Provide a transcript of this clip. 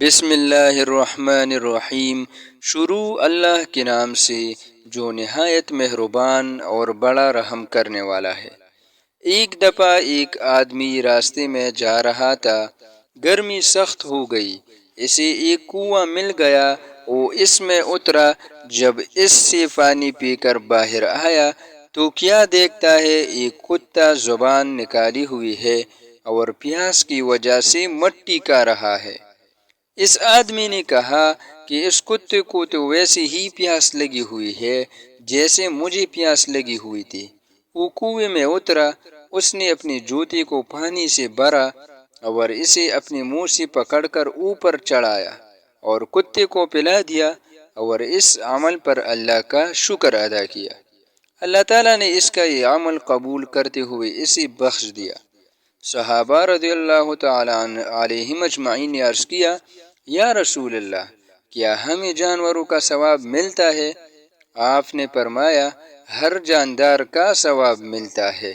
بسم اللہ الرحمن الرحیم۔ شروع اللہ کے نام سے جو نہایت مہربان اور بڑا رحم کرنے والا ہے۔ ایک دفعہ ایک آدمی راستے میں جا رہا تھا۔ گرمی سخت ہو گئی، اسے ایک کنواں مل گیا۔ وہ اس میں اترا۔ جب اس سے پانی پی کر باہر آیا تو کیا دیکھتا ہے، ایک کتا زبان نکالی ہوئی ہے اور پیاس کی وجہ سے مٹی کھا رہا ہے۔ اس آدمی نے کہا کہ اس کتے کو تو ویسے ہی پیاس لگی ہوئی ہے جیسے مجھے پیاس لگی ہوئی تھی۔ وہ کنویں میں اترا، اس نے اپنی جوتی کو پانی سے بھرا اور اسے اپنے منہ سے پکڑ کر اوپر چڑھایا اور کتے کو پلا دیا اور اس عمل پر اللہ کا شکر ادا کیا۔ اللہ تعالیٰ نے اس کا یہ عمل قبول کرتے ہوئے اسے بخش دیا۔ صحابہ رضی اللہ تعالیٰ علیہم اجمعین نے عرض کیا، یا رسول اللہ، کیا ہمیں جانوروں کا ثواب ملتا ہے؟ آپ نے فرمایا، ہر جاندار کا ثواب ملتا ہے۔